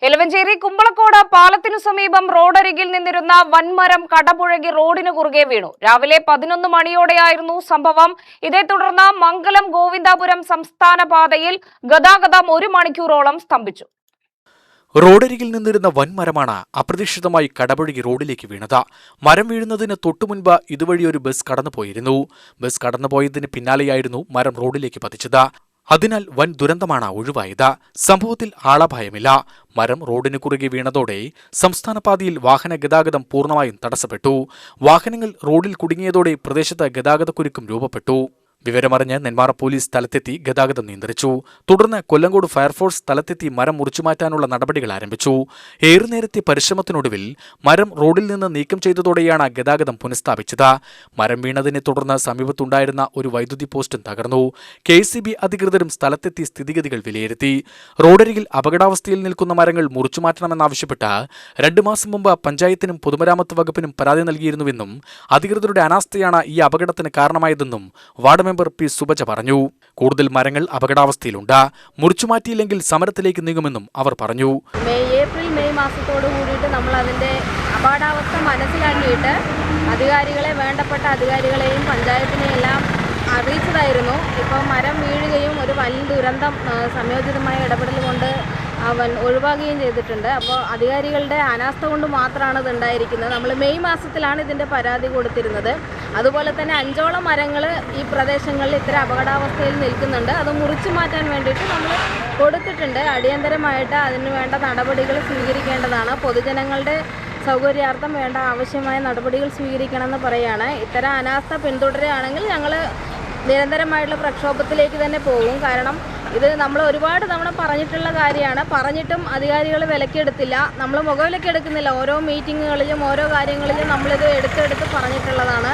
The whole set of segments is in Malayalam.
എലവഞ്ചേരി കുമ്പളക്കോട് പാലത്തിനു സമീപം റോഡരികിൽ നിന്നിരുന്ന വൻമരം കടപുഴകി റോഡിന് കുറുകെ വീണു. രാവിലെ 11 മണിയോടെയായിരുന്നു സംഭവം. ഇതേ തുടർന്ന് മംഗലം ഗോവിന്ദാപുരം സംസ്ഥാന പാതയിൽ ഗതാഗതം 1 മണിക്കൂറോളം സ്തംഭിച്ചു. റോഡരികിൽ നിന്നിരുന്ന വൻമരമാണ് അപ്രതീക്ഷിതമായി കടപുഴകി റോഡിലേക്ക് വീണത്. മരം വീഴുന്നതിന് തൊട്ടുമുൻപ് ഇതുവഴി ഒരു ബസ് കടന്നുപോയിരുന്നു. ബസ് കടന്നുപോയതിന് പിന്നാലെയായിരുന്നു മരം റോഡിലേക്ക് പതിച്ചത്. അതിനാൽ വൻ ദുരന്തമാണ് ഒഴിവായത്. സംഭവത്തിൽ ആളപായമില്ല. മരം റോഡിന് കുറുകെ വീണതോടെ സംസ്ഥാനപാതയിൽ വാഹന ഗതാഗതം പൂർണ്ണമായും തടസ്സപ്പെട്ടു. വാഹനങ്ങൾ റോഡിൽ കുടുങ്ങിയതോടെ പ്രദേശത്ത് ഗതാഗതക്കുരുക്കും രൂപപ്പെട്ടു. വിവരമറിഞ്ഞ് നെന്മാറ പോലീസ് സ്ഥലത്തെത്തി ഗതാഗതം നിയന്ത്രിച്ചു. തുടർന്ന് കൊല്ലങ്കോട് ഫയർഫോഴ്സ് സ്ഥലത്തെത്തി മരം മുറിച്ചുമാറ്റാനുള്ള നടപടികൾ ആരംഭിച്ചു. ഏറെ നേരത്തെ പരിശ്രമത്തിനൊടുവിൽ മരം റോഡിൽ നിന്ന് നീക്കം ചെയ്തതോടെയാണ് ഗതാഗതം പുനഃസ്ഥാപിച്ചത്. മരം വീണതിനെ തുടർന്ന് സമീപത്തുണ്ടായിരുന്ന ഒരു വൈദ്യുതി പോസ്റ്റും തകർന്നു. KCB അധികൃതരും സ്ഥലത്തെത്തി സ്ഥിതിഗതികൾ വിലയിരുത്തി. റോഡരികിൽ അപകടാവസ്ഥയിൽ നിൽക്കുന്ന മരങ്ങൾ മുറിച്ചുമാറ്റണമെന്നാവശ്യപ്പെട്ട് 2 മാസം മുമ്പ് പഞ്ചായത്തിനും പൊതുമരാമത്ത് വകുപ്പിനും പരാതി നൽകിയിരുന്നുവെന്നും അധികൃതരുടെ അനാസ്ഥയാണ് ഈ അപകടത്തിന് കാരണമായതെന്നും വാർഡ് മെമ്പർ P. സുബജ പറഞ്ഞു. കൂടുതൽ മരങ്ങൾ അപകടാവസ്ഥയിലുണ്ട്. മുറിച്ചുമാറ്റിയില്ലെങ്കിൽ സമരത്തിലേക്ക് നീങ്ങുമെന്നും അവർ പറഞ്ഞു. ഏപ്രിൽ മെയ് മാസത്തോടു കൂടിയിട്ട് നമ്മൾ അതിൻ്റെ അപകടാവസ്ഥ മനസ്സിലാക്കിയിട്ട് വേണ്ടപ്പെട്ട അധികാരികളെയും പഞ്ചായത്തിനെയും എല്ലാം അറിയിച്ചതായിരുന്നു. ഇപ്പോൾ മരം വീഴുകയും ഒരു വലിയ ദുരന്തം സംയോജിതമായ ഇടപെടൽ കൊണ്ട് ഒഴിവാക്കുകയും ചെയ്തിട്ടുണ്ട്. അപ്പോൾ അധികാരികളുടെ അനാസ്ഥ കൊണ്ട് മാത്രമാണ് ഇത് ഉണ്ടായിരിക്കുന്നത്. നമ്മൾ മെയ് മാസത്തിലാണ് ഇതിൻ്റെ പരാതി കൊടുത്തിരുന്നത്. അതുപോലെ തന്നെ 5ഓളം മരങ്ങൾ ഈ പ്രദേശങ്ങളിൽ ഇത്തരം അപകടാവസ്ഥയിൽ നിൽക്കുന്നുണ്ട്. അത് മുറിച്ചു മാറ്റാൻ വേണ്ടിയിട്ട് നമ്മൾ കൊടുത്തിട്ടുണ്ട്. അടിയന്തരമായിട്ട് അതിന് വേണ്ട നടപടികൾ സ്വീകരിക്കേണ്ടതാണ്. പൊതുജനങ്ങളുടെ സൗകര്യാർത്ഥം വേണ്ട ആവശ്യമായ നടപടികൾ സ്വീകരിക്കണമെന്ന് പറയുകയാണ്. ഇത്തരം അനാസ്ഥ പിന്തുടരുകയാണെങ്കിൽ ഞങ്ങൾ നിരന്തരമായിട്ടുള്ള പ്രക്ഷോഭത്തിലേക്ക് തന്നെ പോകും. കാരണം ഇത് നമ്മൾ ഒരുപാട് തവണ പറഞ്ഞിട്ടുള്ള കാര്യമാണ്. പറഞ്ഞിട്ടും അധികാരികൾ വിലക്കെടുത്തില്ല. നമ്മൾ മുഖവിലക്കെടുക്കുന്നില്ല. ഓരോ മീറ്റിങ്ങുകളിലും ഓരോ കാര്യങ്ങളിലും നമ്മളിത് എടുത്തെടുത്ത് പറഞ്ഞിട്ടുള്ളതാണ്.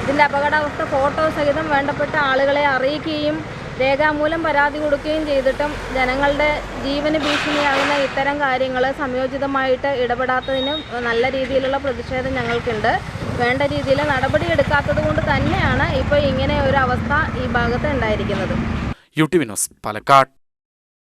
ഇതിൻ്റെ അപകടാവസ്ഥ ഫോട്ടോ സഹിതം വേണ്ടപ്പെട്ട ആളുകളെ അറിയിക്കുകയും രേഖാമൂലം പരാതി കൊടുക്കുകയും ചെയ്തിട്ടും ജനങ്ങളുടെ ജീവന് ഭീഷണിയാകുന്ന ഇത്തരം കാര്യങ്ങൾ സംയോജിതമായിട്ട് ഇടപെടാത്തതിന് നല്ല രീതിയിലുള്ള പ്രതിഷേധം ഞങ്ങൾക്കുണ്ട്. വേണ്ട രീതിയിൽ നടപടി എടുക്കാത്തത് കൊണ്ട് തന്നെയാണ് ഇപ്പോൾ ഇങ്ങനെ ഒരു അവസ്ഥ ഈ ഭാഗത്ത് ഉണ്ടായിരിക്കുന്നത്. UTV news, Palakkad.